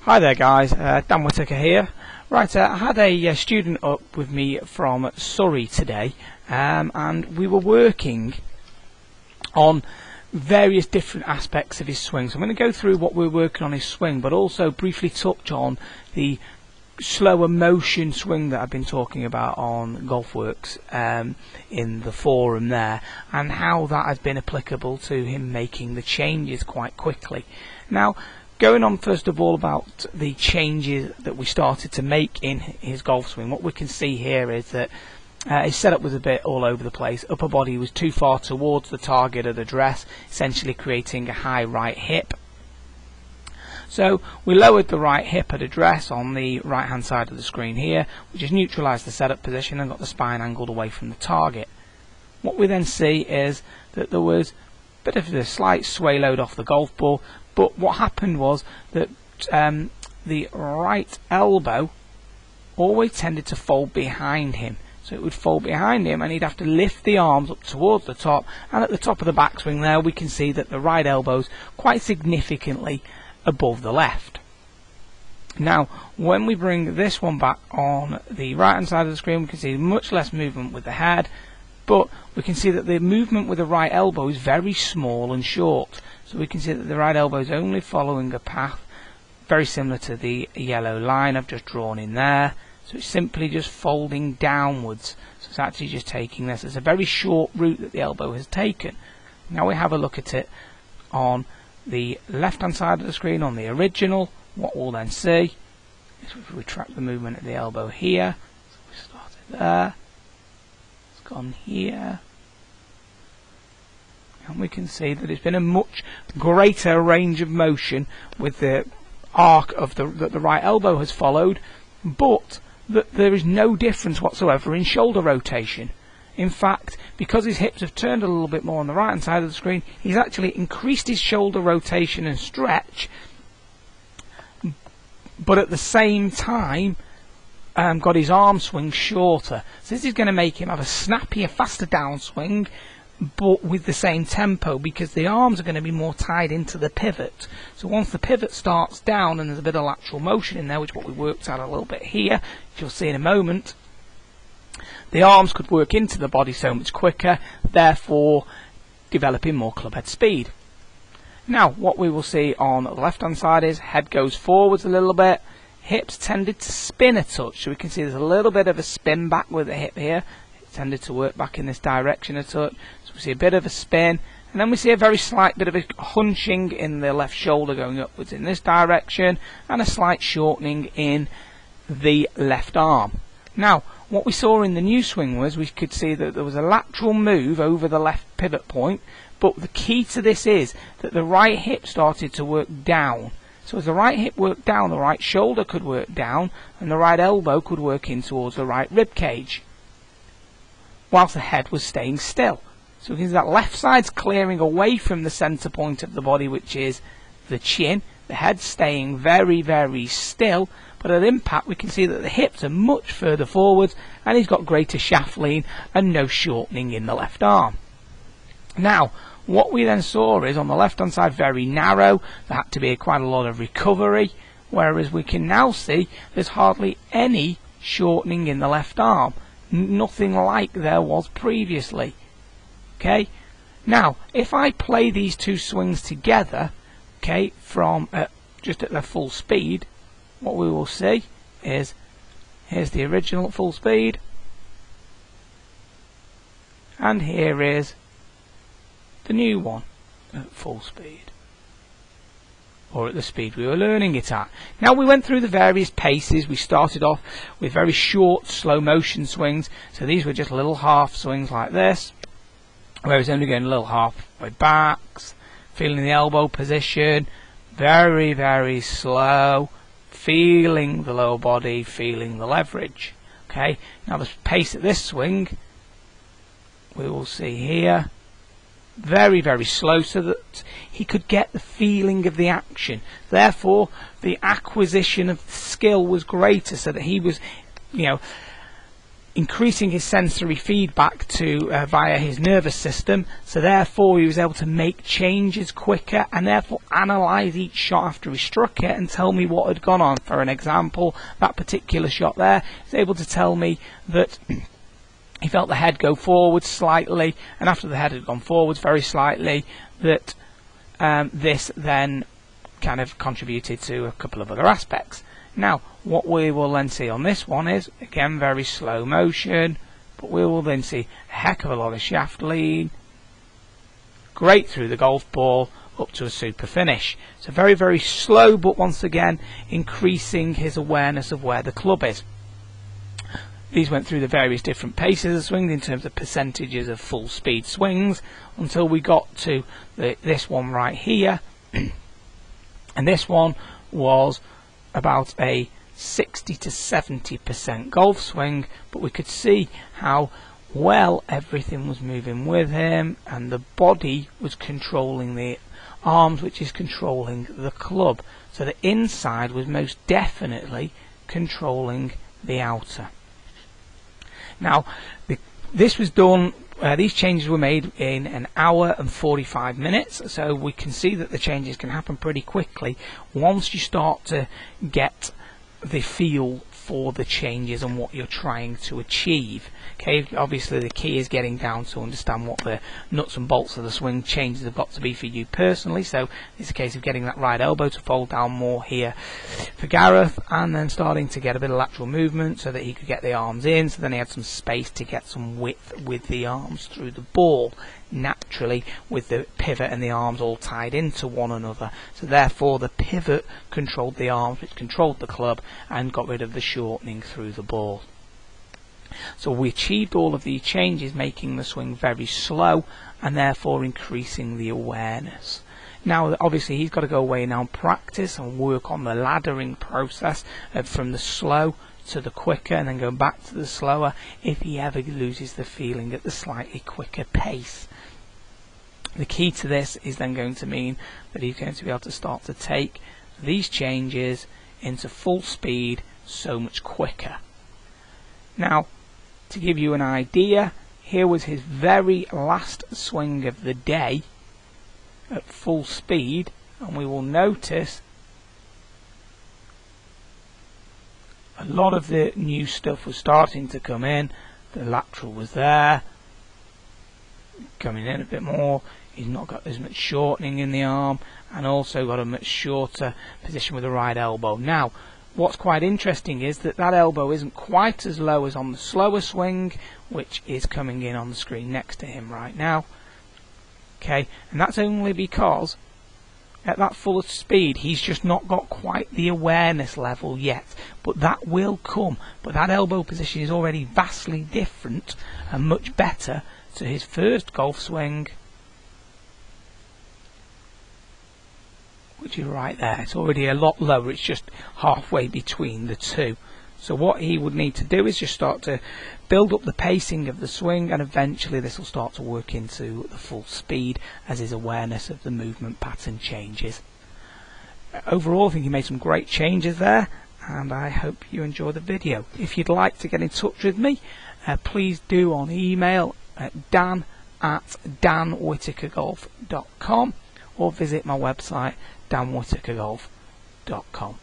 Hi there guys, Dan Whittaker here. Right, I had a student up with me from Surrey today and we were working on various different aspects of his swing. So I'm going to go through what we're working on his swing, but also briefly touch on the slower motion swing that I've been talking about on Golfworks in the forum there, and how that has been applicable to him making the changes quite quickly. Now, going on first of all about the changes that we started to make in his golf swing, what we can see here is that his setup was a bit all over the place. Upper body was too far towards the target of the dress, essentially creating a high right hip. So we lowered the right hip at address on the right hand side of the screen here, which has neutralised the setup position and got the spine angled away from the target. What we then see is that there was a bit of a slight sway load off the golf ball, but what happened was that the right elbow always tended to fold behind him. So it would fold behind him and he'd have to lift the arms up towards the top, and at the top of the backswing there we can see that the right elbow's quite significantly above the left. Now when we bring this one back on the right hand side of the screen, we can see much less movement with the head, but we can see that the movement with the right elbow is very small and short. So we can see that the right elbow is only following a path very similar to the yellow line I've just drawn in there. So it's simply just folding downwards. So it's actually just taking this. It's a very short route that the elbow has taken. Now we have a look at it on the left hand side of the screen on the original. What we'll then see is if we track the movement of the elbow here. So we started there. It's gone here. And we can see that it's been a much greater range of motion with the arc of that the right elbow has followed, but that there is no difference whatsoever in shoulder rotation. In fact, because his hips have turned a little bit more on the right hand side of the screen, he's actually increased his shoulder rotation and stretch, but at the same time got his arm swing shorter. So this is going to make him have a snappier, faster downswing, but with the same tempo, because the arms are going to be more tied into the pivot. So once the pivot starts down and there's a bit of lateral motion in there, which is what we worked out a little bit here, which you'll see in a moment, the arms could work into the body so much quicker, therefore developing more clubhead speed. Now what we will see on the left hand side is head goes forwards a little bit, hips tended to spin a touch, so we can see there's a little bit of a spin back with the hip here. It tended to work back in this direction a touch. We see a bit of a spin, and then we see a very slight bit of a hunching in the left shoulder going upwards in this direction, and a slight shortening in the left arm. Now what we saw in the new swing was we could see that there was a lateral move over the left pivot point, but the key to this is that the right hip started to work down. So as the right hip worked down, the right shoulder could work down, and the right elbow could work in towards the right rib cage, whilst the head was staying still. So we can see that left side's clearing away from the centre point of the body, which is the chin. The head's staying very, very still, but at impact we can see that the hips are much further forwards, and he's got greater shaft lean and no shortening in the left arm. Now what we then saw is on the left hand side very narrow, there had to be quite a lot of recovery, whereas we can now see there's hardly any shortening in the left arm, nothing like there was previously. Okay, now if I play these two swings together, okay, from just at their full speed, what we will see is here's the original at full speed, and here is the new one at full speed, or at the speed we were learning it at. Now we went through the various paces. We started off with very short slow motion swings, so these were just little half swings like this, where he's only going a little halfway backs, feeling the elbow position, very, very slow, feeling the lower body, feeling the leverage. Okay, now the pace of this swing, we will see here, very, very slow, so that he could get the feeling of the action. Therefore, the acquisition of skill was greater, so that he was, increasing his sensory feedback to via his nervous system, so therefore he was able to make changes quicker and therefore analyse each shot after he struck it and tell me what had gone on. For an example, that particular shot there, he was able to tell me that he felt the head go forward slightly, and after the head had gone forwards very slightly, that this then kind of contributed to a couple of other aspects. Now, what we will then see on this one is, again, very slow motion, but we will then see a heck of a lot of shaft lean, great through the golf ball, up to a super finish. So very, very slow, but once again, increasing his awareness of where the club is. These went through the various different paces of swings in terms of percentages of full speed swings, until we got to this one right here. And this one was about a 60 to 70% golf swing, but we could see how well everything was moving with him, and the body was controlling the arms, which is controlling the club. So the inside was most definitely controlling the outer. Now, this was done. These changes were made in an hour and 45 minutes, so we can see that the changes can happen pretty quickly once you start to get the feel for the changes and what you're trying to achieve. Okay, obviously the key is getting down to understand what the nuts and bolts of the swing changes have got to be for you personally. So it's a case of getting that right elbow to fold down more here for Gareth, and then starting to get a bit of lateral movement so that he could get the arms in, so then he had some space to get some width with the arms through the ball, naturally with the pivot and the arms all tied into one another. So therefore the pivot controlled the arms, which controlled the club, and got rid of the shortening through the ball. So we achieved all of these changes, making the swing very slow and therefore increasing the awareness. Now obviously he's got to go away now and practice and work on the laddering process from the slow to the quicker, and then go back to the slower if he ever loses the feeling at the slightly quicker pace. The key to this is then going to mean that he's going to be able to start to take these changes into full speed so much quicker. Now, to give you an idea, here was his very last swing of the day at full speed, and we will notice a lot of the new stuff was starting to come in. The lateral was there, coming in a bit more. He's not got as much shortening in the arm, and also got a much shorter position with the right elbow. Now, what's quite interesting is that that elbow isn't quite as low as on the slower swing, which is coming in on the screen next to him right now. Okay, and that's only because at that full speed he's just not got quite the awareness level yet, but that will come. But that elbow position is already vastly different and much better to his first golf swing, which is right there. It's already a lot lower, it's just halfway between the two. So what he would need to do is just start to build up the pacing of the swing, and eventually this will start to work into the full speed as his awareness of the movement pattern changes. Overall, I think he made some great changes there, and I hope you enjoy the video. If you'd like to get in touch with me, please do on email at dan@danwhitakergolf.com, or visit my website danwhitakergolf.com.